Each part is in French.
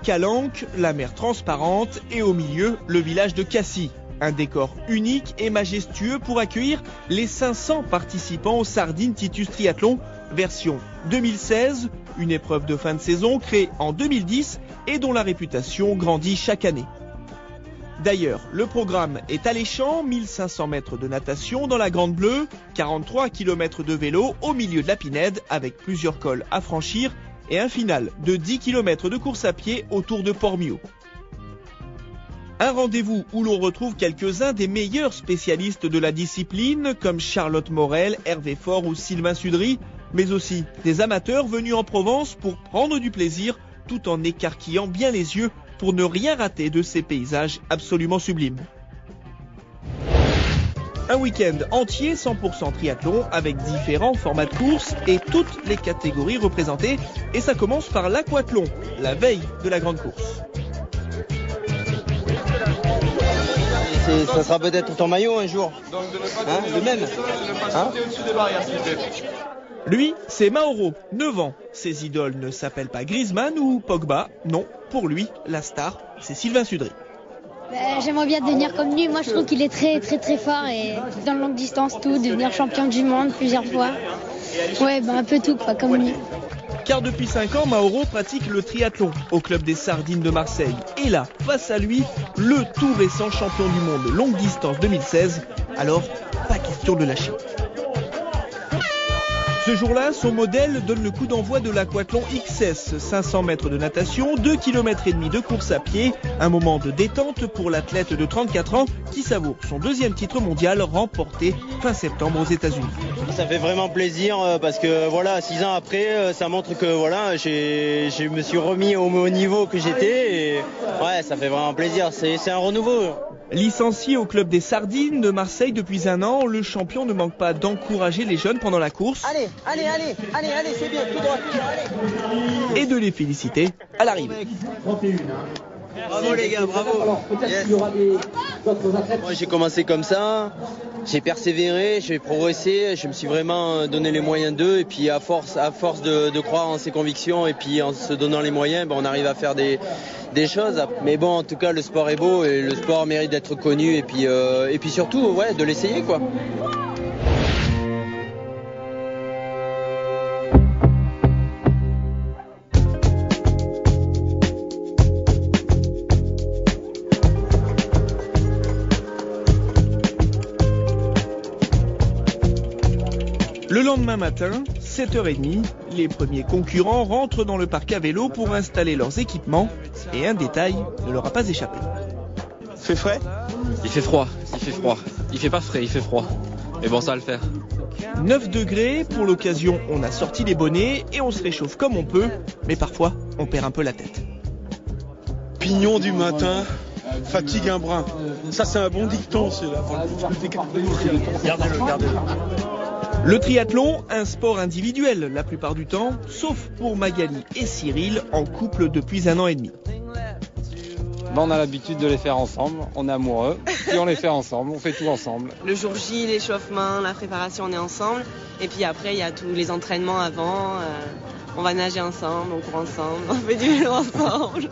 calanques, la mer transparente et au milieu, le village de Cassis. Un décor unique et majestueux pour accueillir les 500 participants au Sardine Titus Triathlon version 2016, une épreuve de fin de saison créée en 2010 et dont la réputation grandit chaque année. D'ailleurs, le programme est alléchant, 1500 mètres de natation dans la Grande Bleue, 43 km de vélo au milieu de la Pinède avec plusieurs cols à franchir et un final de 10 km de course à pied autour de Port-Miot. Un rendez-vous où l'on retrouve quelques-uns des meilleurs spécialistes de la discipline comme Charlotte Morel, Hervé Faure ou Sylvain Sudry, mais aussi des amateurs venus en Provence pour prendre du plaisir tout en écarquillant bien les yeux pour ne rien rater de ces paysages absolument sublimes. Un week-end entier 100% triathlon avec différents formats de course et toutes les catégories représentées. Et ça commence par l'aquathlon, la veille de la grande course. Ça sera peut-être ton maillot un jour. Le même. Lui, c'est Mauro, 9 ans. Ses idoles ne s'appellent pas Griezmann ou Pogba. Non, pour lui, la star, c'est Sylvain Sudry. J'aimerais bien devenir comme lui. Moi, je trouve qu'il est très fort et dans le longue distance, tout, devenir champion du monde plusieurs fois. Ouais, un peu tout, quoi, comme lui. Car depuis 5 ans, Mauro pratique le triathlon au club des Sardines de Marseille. Et là, face à lui, le tout récent champion du monde longue distance 2016. Alors, pas question de lâcher. Ce jour-là, son modèle donne le coup d'envoi de l'aquathlon XS, 500 mètres de natation, 2,5 km de course à pied, un moment de détente pour l'athlète de 34 ans qui savoure son 2e titre mondial remporté fin septembre aux États-Unis. Ça fait vraiment plaisir parce que 6 ans après, ça montre que je me suis remis au niveau que j'étais et ça fait vraiment plaisir, c'est un renouveau. Licencié au club des Sardines de Marseille depuis 1 an, le champion ne manque pas d'encourager les jeunes pendant la course. Allez, c'est bien, tout droit, allez. Et de les féliciter à l'arrivée. Bravo les gars, bravo. Yes. Moi j'ai commencé comme ça, j'ai persévéré, j'ai progressé, je me suis vraiment donné les moyens d'eux et puis à force de croire en ses convictions et puis en se donnant les moyens, on arrive à faire des choses. Mais bon, en tout cas le sport est beau et le sport mérite d'être connu et puis surtout de l'essayer quoi. Le lendemain matin, 7h30, les premiers concurrents rentrent dans le parc à vélo pour installer leurs équipements et un détail ne leur a pas échappé. Fait frais ? Il fait froid. Il fait pas frais, il fait froid. Mais bon, ça va le faire. 9 degrés, pour l'occasion on a sorti les bonnets et on se réchauffe comme on peut, mais parfois on perd un peu la tête. Pignon du matin, fatigue un brin. Ça c'est un bon dicton celui-là. Gardez-le. Le triathlon, un sport individuel la plupart du temps, sauf pour Magali et Cyril, en couple depuis 1 an et demi. On a l'habitude de les faire ensemble, on est amoureux, et on les fait ensemble, on fait tout ensemble. Le jour J, l'échauffement, la préparation, on est ensemble. Et puis après, il y a tous les entraînements avant. On va nager ensemble, on court ensemble, on fait du vélo ensemble.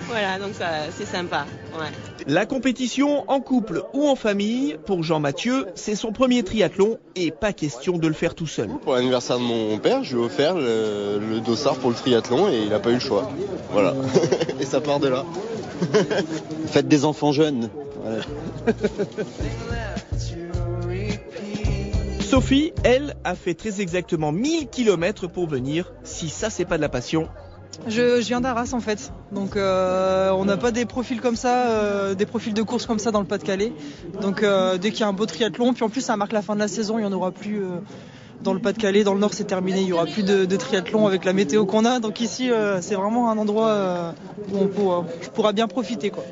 Voilà, donc ça, c'est sympa. Ouais. La compétition en couple ou en famille, pour Jean-Mathieu, c'est son premier triathlon et pas question de le faire tout seul. Pour l'anniversaire de mon père, je lui ai offert le dossard pour le triathlon et il n'a pas eu le choix. Voilà. Et ça part de là. Faites des enfants jeunes. Voilà. Sophie, elle, a fait très exactement 1000 km pour venir. Si ça, c'est pas de la passion. Je viens d'Arras en fait, donc on n'a pas des profils comme ça, des profils de course comme ça dans le Pas-de-Calais. Donc dès qu'il y a un beau triathlon, puis en plus ça marque la fin de la saison, il n'y en aura plus dans le Pas-de-Calais, dans le Nord c'est terminé, il n'y aura plus de triathlon avec la météo qu'on a. Donc ici c'est vraiment un endroit où je pourrai bien profiter quoi.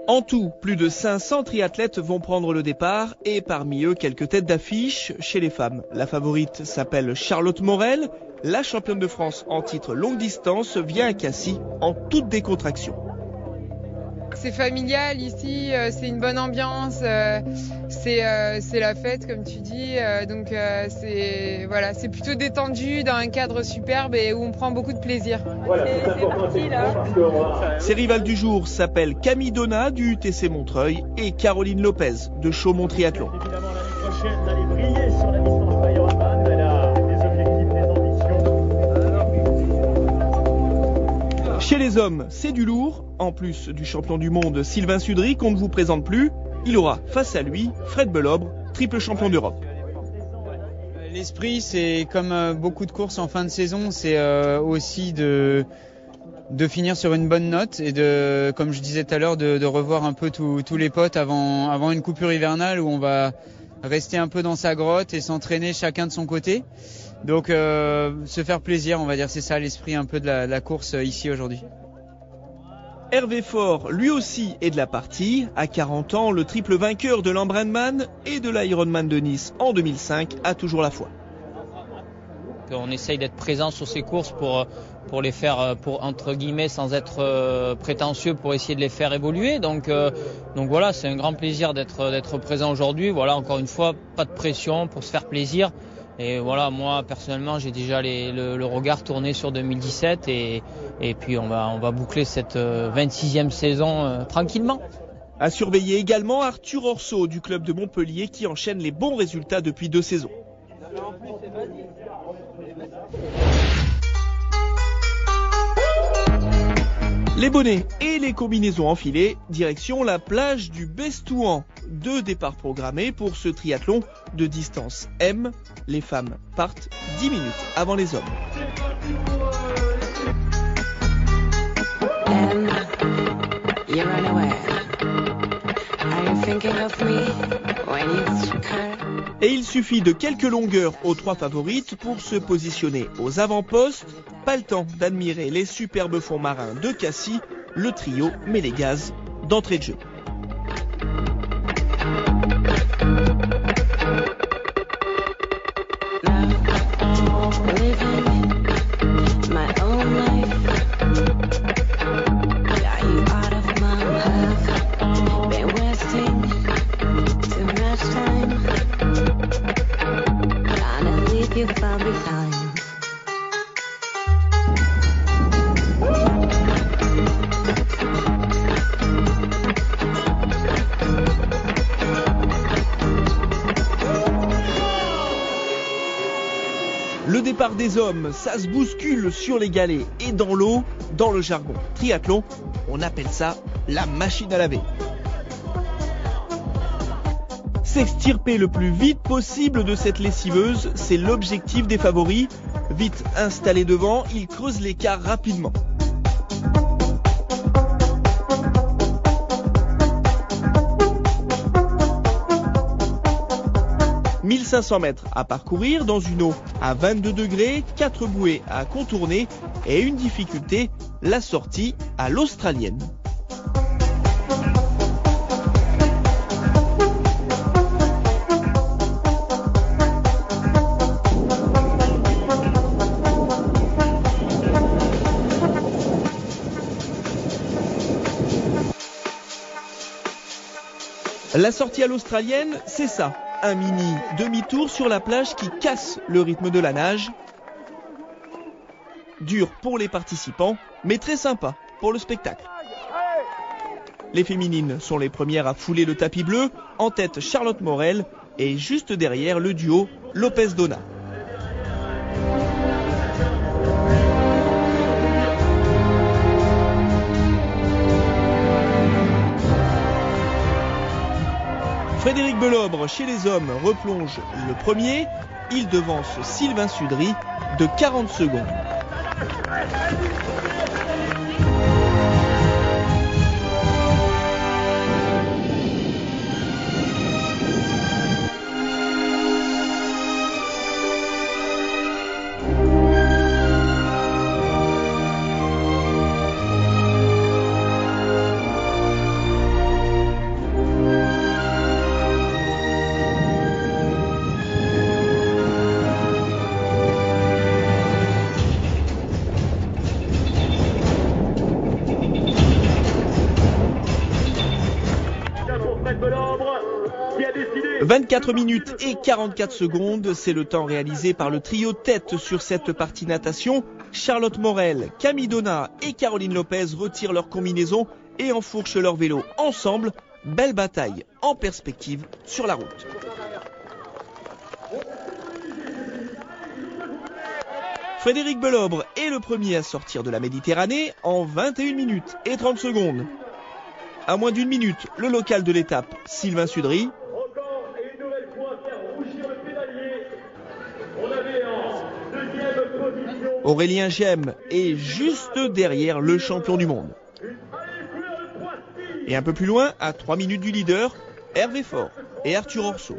En tout, plus de 500 triathlètes vont prendre le départ et parmi eux quelques têtes d'affiche chez les femmes. La favorite s'appelle Charlotte Morel. La championne de France en titre longue distance vient à Cassis en toute décontraction. C'est familial ici, c'est une bonne ambiance, c'est la fête comme tu dis, donc c'est plutôt détendu dans un cadre superbe et où on prend beaucoup de plaisir. Voilà, c'est parti là. Ses rivales du jour s'appellent Camille Donat du UTC Montreuil et Caroline Lopez de Chaumont Triathlon. Évidemment l'année prochaine d'aller briller sur la distance Ironman, elle a des objectifs, des ambitions. Chez les hommes, c'est du lourd. En plus du champion du monde Sylvain Sudry qu'on ne vous présente plus, il aura face à lui Fred Belobre, triple champion d'Europe. L'esprit, c'est comme beaucoup de courses en fin de saison, c'est aussi de finir sur une bonne note et de, comme je disais tout à l'heure, de revoir un peu tous les potes avant une coupure hivernale où on va rester un peu dans sa grotte et s'entraîner chacun de son côté. Donc se faire plaisir, on va dire, c'est ça l'esprit un peu de la course ici aujourd'hui. Hervé Faure, lui aussi, est de la partie. À 40 ans, le triple vainqueur de l'Embrunman et de l'Ironman de Nice en 2005 a toujours la foi. On essaye d'être présent sur ces courses pour les faire, entre guillemets, sans être prétentieux, pour essayer de les faire évoluer. Donc voilà, c'est un grand plaisir d'être présent aujourd'hui. Voilà, encore une fois, pas de pression pour se faire plaisir. Et voilà, moi personnellement, j'ai déjà le regard tourné sur 2017 et puis on va boucler cette 26e saison tranquillement. À surveiller également Arthur Orceau du club de Montpellier qui enchaîne les bons résultats depuis 2 saisons. Les bonnets et les combinaisons enfilées, direction la plage du Bestouan. 2 départs programmés pour ce triathlon de distance M. Les femmes partent 10 minutes avant les hommes. Et il suffit de quelques longueurs aux 3 favorites pour se positionner aux avant-postes. Pas le temps d'admirer les superbes fonds marins de Cassis. Le trio met les gaz d'entrée de jeu. Le départ des hommes, ça se bouscule sur les galets et dans l'eau. Dans le jargon triathlon, on appelle ça la machine à laver. S'extirper le plus vite possible de cette lessiveuse, c'est l'objectif des favoris. Vite installés devant, ils creusent l'écart rapidement. « 1500 mètres à parcourir dans une eau à 22 degrés, 4 bouées à contourner et une difficulté, la sortie à l'australienne. » La sortie à l'australienne, c'est ça. Un mini demi-tour sur la plage qui casse le rythme de la nage. Dur pour les participants, mais très sympa pour le spectacle. Les féminines sont les premières à fouler le tapis bleu, en tête Charlotte Morel et juste derrière le duo Lopez-Donat. Frédéric Belobre, chez les hommes, replonge le premier. Il devance Sylvain Sudry de 40 secondes. 24 minutes et 44 secondes, c'est le temps réalisé par le trio tête sur cette partie natation. Charlotte Morel, Camille Donat et Caroline Lopez retirent leur combinaison et enfourchent leur vélo ensemble. Belle bataille en perspective sur la route. Frédéric Belobre est le premier à sortir de la Méditerranée en 21 minutes et 30 secondes. À moins d'une minute, le local de l'étape, Sylvain Sudry. Aurélien Gemme est juste derrière le champion du monde. Et un peu plus loin, à 3 minutes du leader, Hervé Faure et Arthur Orso.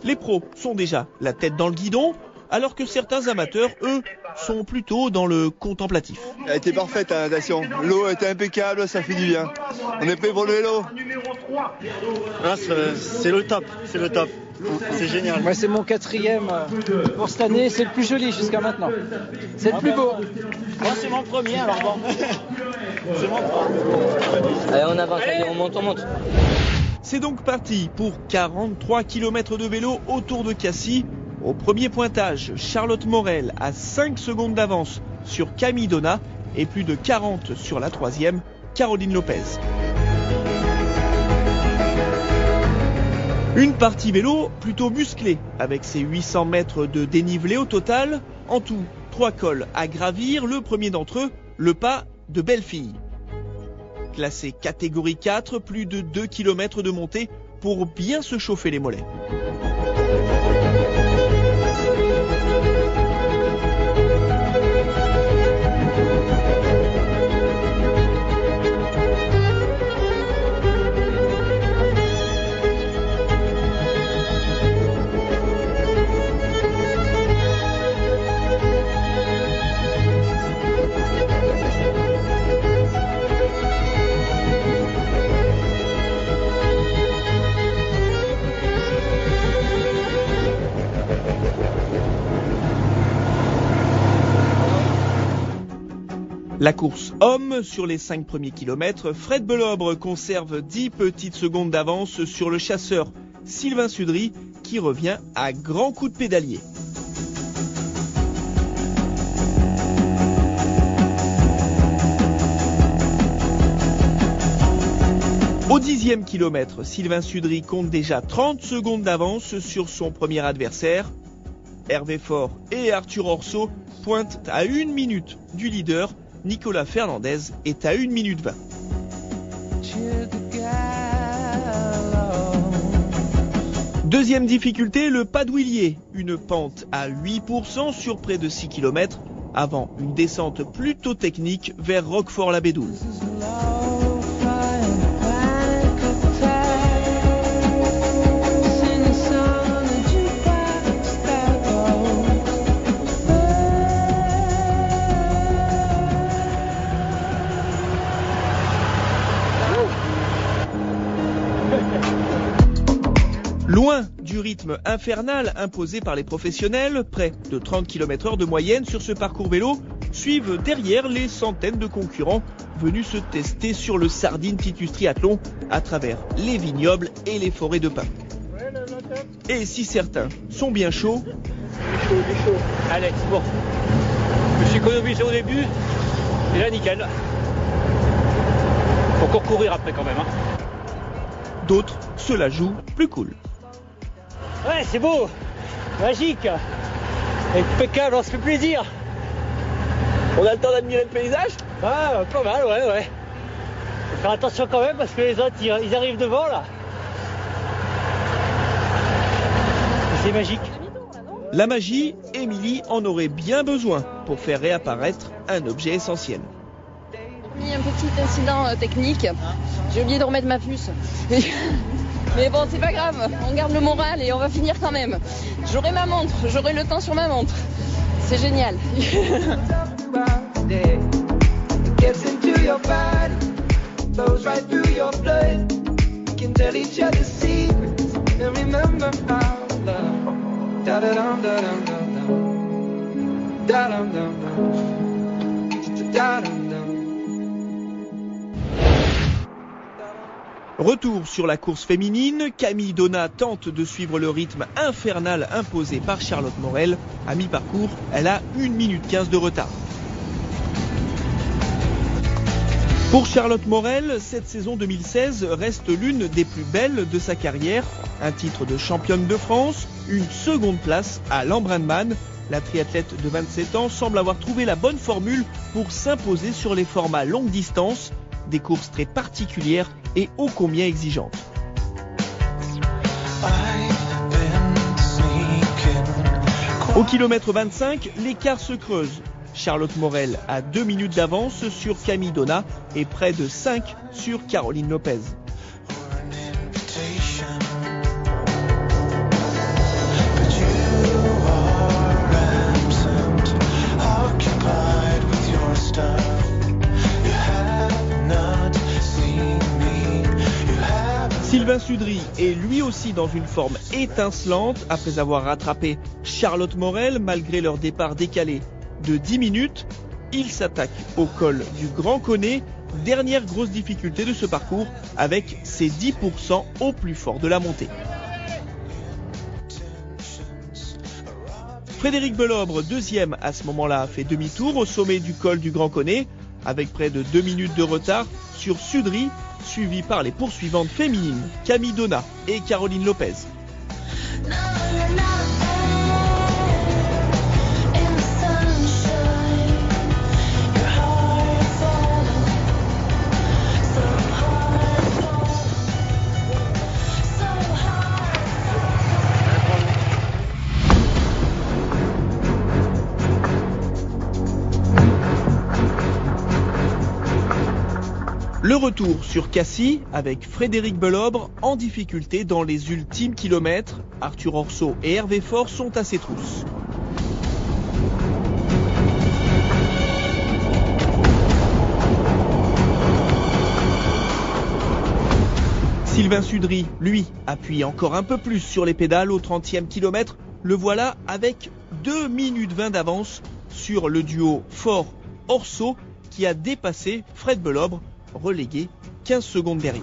Les pros sont déjà la tête dans le guidon, alors que certains amateurs, eux, sont plutôt dans le contemplatif. Elle a été parfaite la natation. L'eau était impeccable, ça fait du bien. On est prêt pour le vélo. Ah, c'est le top, c'est le top. C'est génial. Moi, c'est mon 4e pour cette année. C'est le plus joli jusqu'à maintenant. C'est le plus beau. Moi, c'est mon premier, alors bon. C'est mon premier. Allez, on avance, allez, on monte. C'est donc parti pour 43 km de vélo autour de Cassis. Au premier pointage, Charlotte Morel a 5 secondes d'avance sur Camille Donat et plus de 40 sur la 3e, Caroline Lopez. Une partie vélo plutôt musclée avec ses 800 mètres de dénivelé au total. En tout, 3 cols à gravir. Le premier d'entre eux, le pas de Bellefille. Classé catégorie 4, plus de 2 km de montée pour bien se chauffer les mollets. La course homme sur les 5 premiers kilomètres, Fred Belobre conserve 10 petites secondes d'avance sur le chasseur Sylvain Sudry qui revient à grands coups de pédalier. Au 10e kilomètre, Sylvain Sudry compte déjà 30 secondes d'avance sur son premier adversaire. Hervé Faure et Arthur Orso pointent à 1 minute du leader. Nicolas Fernandez est à 1 minute 20. Deuxième difficulté, le pas d'Huillier. Une pente à 8% sur près de 6 km avant une descente plutôt technique vers Roquefort-la-Bédouze. Loin du rythme infernal imposé par les professionnels, près de 30 km/h de moyenne sur ce parcours vélo, suivent derrière les centaines de concurrents venus se tester sur le Sardine Titus Triathlon à travers les vignobles et les forêts de pins. Et si certains sont bien chauds... Alex, bon. Je suis économisé au début, et là nickel. Faut encore courir après quand même. D'autres se la jouent plus cool. Ouais, c'est beau, magique, impeccable, on se fait plaisir. On a le temps d'admirer le paysage ? Ah, pas mal, ouais. Faut faire attention quand même parce que les autres, ils arrivent devant là. C'est magique. La magie, Émilie en aurait bien besoin pour faire réapparaître un objet essentiel. J'ai mis un petit incident technique, j'ai oublié de remettre ma puce. Mais bon, c'est pas grave, on garde le moral et on va finir quand même. J'aurai ma montre, j'aurai le temps sur ma montre. C'est génial. Retour sur la course féminine, Camille Donat tente de suivre le rythme infernal imposé par Charlotte Morel. À mi-parcours, elle a 1 minute 15 de retard. Pour Charlotte Morel, cette saison 2016 reste l'une des plus belles de sa carrière. Un titre de championne de France, une seconde place à l'Embrunman. La triathlète de 27 ans semble avoir trouvé la bonne formule pour s'imposer sur les formats longue distance, des courses très particulières et ô combien exigeantes. Au kilomètre 25, l'écart se creuse. Charlotte Morel a 2 minutes d'avance sur Camille Donat et près de 5 sur Caroline Lopez. Sylvain Sudry est lui aussi dans une forme étincelante après avoir rattrapé Charlotte Morel malgré leur départ décalé de 10 minutes. Il s'attaque au col du Grand Connet, dernière grosse difficulté de ce parcours avec ses 10% au plus fort de la montée. Frédéric Belobre, deuxième à ce moment-là, a fait demi-tour au sommet du col du Grand Connet avec près de 2 minutes de retard sur Sudry, suivi par les poursuivantes féminines Camille Donat et Caroline Lopez. Le retour sur Cassis avec Frédéric Belobre en difficulté dans les ultimes kilomètres. Arthur Orso et Hervé Faure sont à ses trousses. Sylvain Sudry, lui, appuie encore un peu plus sur les pédales au 30e kilomètre. Le voilà avec 2 minutes 20 d'avance sur le duo Faure-Orso qui a dépassé Fred Belobre, relégué 15 secondes derrière.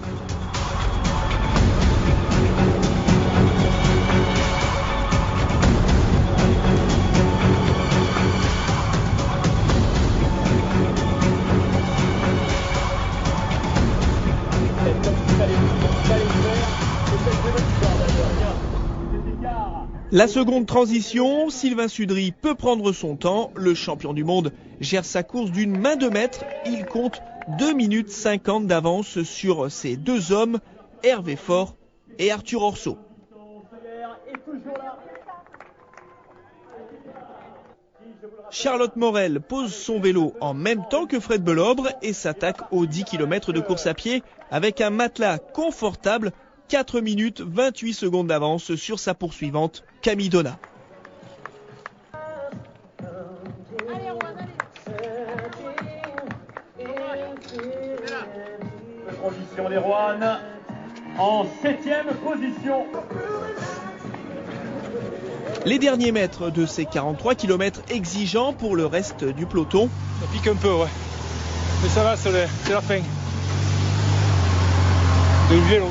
La seconde transition, Sylvain Sudry peut prendre son temps. Le champion du monde gère sa course d'une main de maître. Il compte 2 minutes 50 d'avance sur ces deux hommes, Hervé Faure et Arthur Orso. Charlotte Morel pose son vélo en même temps que Fred Belobre et s'attaque aux 10 km de course à pied avec un matelas confortable. 4 minutes 28 secondes d'avance sur sa poursuivante Camille Donat. Transition des Roanne en 7e position. Les derniers mètres de ces 43 km exigeants pour le reste du peloton. Ça pique un peu, ouais. Mais ça va, c'est la fin. Du vélo.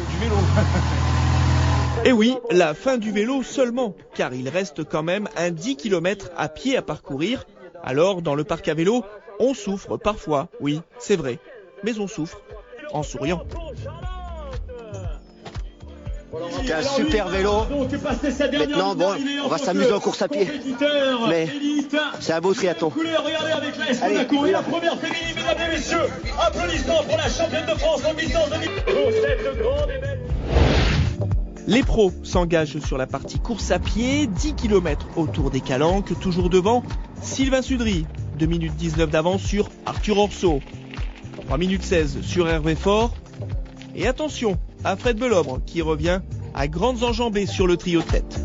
Et oui, la fin du vélo seulement, car il reste quand même un 10 km à pied à parcourir. Alors, dans le parc à vélo, on souffre parfois, oui, c'est vrai, mais on souffre en souriant. C'était un super vélo. Maintenant, bon, on va s'amuser en course à pied. Mais c'est un beau triathlon. Allez, la première féminine, mesdames et messieurs. Applaudissements pour la championne de France en distance de cette grande et belle. Les pros s'engagent sur la partie course à pied, 10 km autour des Calanques, toujours devant Sylvain Sudry, 2 minutes 19 d'avance sur Arthur Orso, 3 minutes 16 sur Hervé Faure. Et attention à Fred Belobre qui revient à grandes enjambées sur le trio de tête.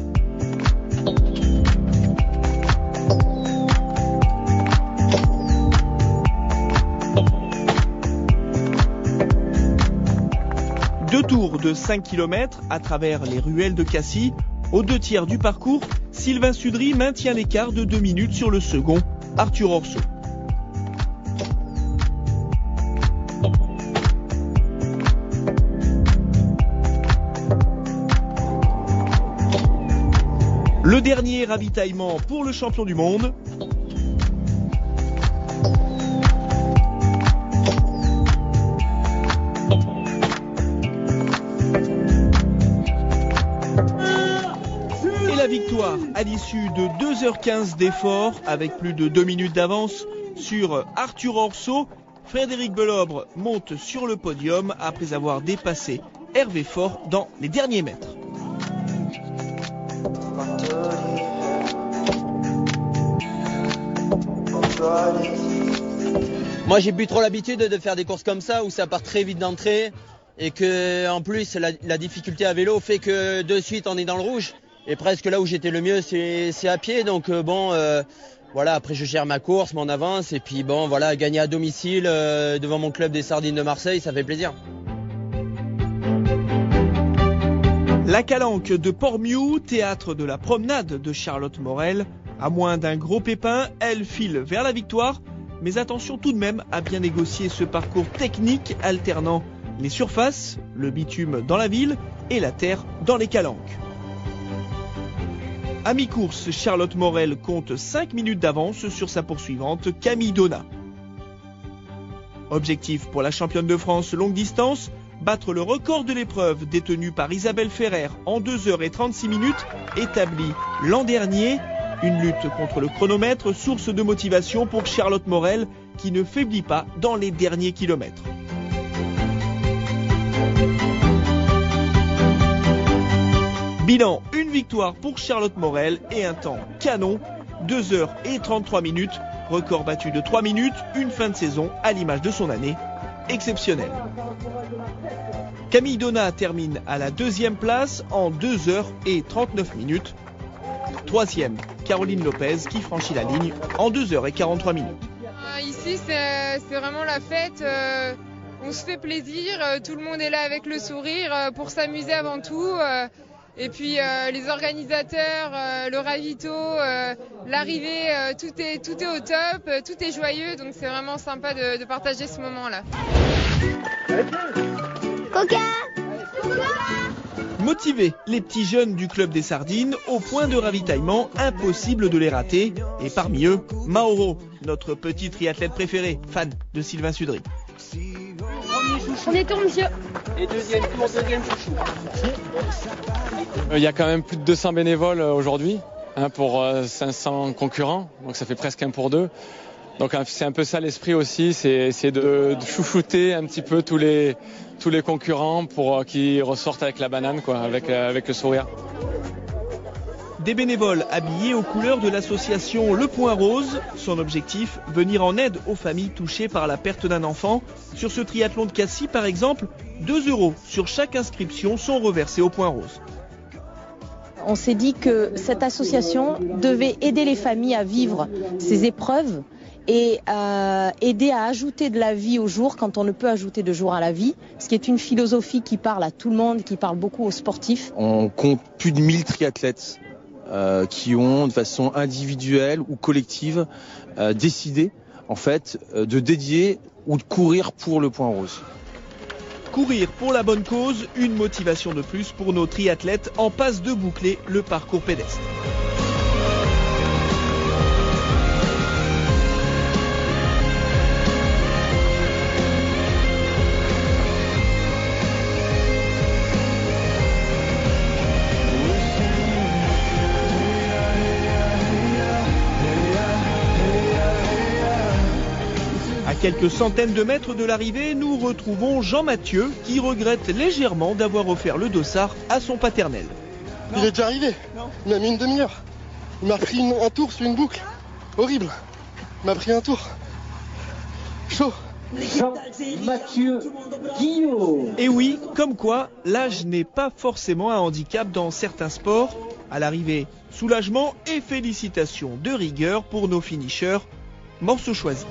Deux tours de 5 km à travers les ruelles de Cassis. Aux 2 tiers du parcours, Sylvain Sudry maintient l'écart de 2 minutes sur le second, Arthur Orso. dernier ravitaillement pour le champion du monde. Et la victoire à l'issue de 2h15 d'effort avec plus de 2 minutes d'avance sur Arthur Orso. Frédéric Belobre monte sur le podium après avoir dépassé Hervé Faure dans les derniers mètres. Moi j'ai plus trop l'habitude de faire des courses comme ça où ça part très vite d'entrée et que en plus la difficulté à vélo fait que de suite on est dans le rouge et presque là où j'étais le mieux c'est à pied donc voilà, après je gère ma course, mon avance et puis bon voilà, gagner à domicile devant mon club des Sardines de Marseille, ça fait plaisir. La Calanque de Port-Miou, théâtre de la promenade de Charlotte Morel. À moins d'un gros pépin, elle file vers la victoire. Mais attention tout de même à bien négocier ce parcours technique alternant les surfaces, le bitume dans la ville et la terre dans les calanques. À mi-course, Charlotte Morel compte 5 minutes d'avance sur sa poursuivante Camille Donat. Objectif pour la championne de France longue distance, battre le record de l'épreuve détenu par Isabelle Ferrer en 2h36 minutes, établi l'an dernier. Une lutte contre le chronomètre, source de motivation pour Charlotte Morel qui ne faiblit pas dans les derniers kilomètres. Bilan, une victoire pour Charlotte Morel et un temps canon, 2h33 minutes, record battu de 3 minutes, une fin de saison à l'image de son année, exceptionnelle. Camille Donat termine à la 2e place en 2h39 minutes. 3e, Caroline Lopez qui franchit la ligne en 2h43 minutes. Ici c'est vraiment la fête, on se fait plaisir, tout le monde est là avec le sourire pour s'amuser avant tout. Et puis les organisateurs, le ravito, l'arrivée, tout est au top, tout est joyeux, donc c'est vraiment sympa de partager ce moment-là. Coca! Motivés, les petits jeunes du club des Sardines, au point de ravitaillement, impossible de les rater. Et parmi eux, Mauro, notre petit triathlète préféré, fan de Sylvain Sudry. Premier tour, monsieur. Et deuxième chouchou. Il y a quand même plus de 200 bénévoles aujourd'hui pour 500 concurrents, donc ça fait presque 1 pour 2. Donc c'est un peu ça l'esprit aussi, c'est de chouchouter un petit peu tous les concurrents pour qu'ils ressortent avec la banane, quoi, avec le sourire. Des bénévoles habillés aux couleurs de l'association Le Point Rose. Son objectif, venir en aide aux familles touchées par la perte d'un enfant. Sur ce triathlon de Cassis, par exemple, 2 € sur chaque inscription sont reversés au Point Rose. On s'est dit que cette association devait aider les familles à vivre ces épreuves et aider à ajouter de la vie au jour quand on ne peut ajouter de jour à la vie, ce qui est une philosophie qui parle à tout le monde, qui parle beaucoup aux sportifs. On compte plus de 1000 triathlètes qui ont de façon individuelle ou collective décidé en fait de dédier ou de courir pour le Point Rose. Courir pour la bonne cause, une motivation de plus pour nos triathlètes en passe de boucler le parcours pédestre. À quelques centaines de mètres de l'arrivée, nous retrouvons Jean-Mathieu qui regrette légèrement d'avoir offert le dossard à son paternel. Il est déjà arrivé, il m'a mis une demi-heure. Il m'a pris un tour sur une boucle, horrible. Il m'a pris un tour. Chaud. Jean-Mathieu Guillot. Et oui, comme quoi, l'âge n'est pas forcément un handicap dans certains sports. À l'arrivée, soulagement et félicitations de rigueur pour nos finishers. Morceau choisi.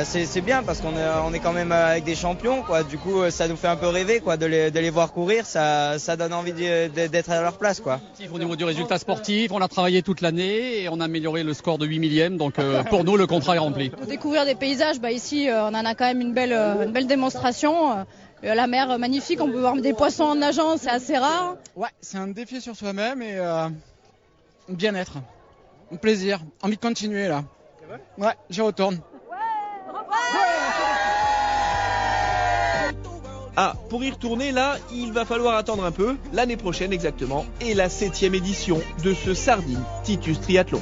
C'est bien parce qu'on est quand même avec des champions, quoi. Du coup, ça nous fait un peu rêver, quoi, de les voir courir. Ça donne envie d'être à leur place, quoi. Au niveau du résultat sportif, on a travaillé toute l'année et on a amélioré le score de 8 millièmes. Donc pour nous, le contrat est rempli. Pour découvrir des paysages, ici, on en a quand même une belle démonstration. La mer magnifique, on peut voir des poissons en nageant, c'est assez rare. Ouais, c'est un défi sur soi-même et bien-être, plaisir, envie de continuer là. Ouais, j'y retourne. Ah, pour y retourner là, il va falloir attendre un peu, l'année prochaine exactement, et la 7e édition de ce Sardine Titus Triathlon.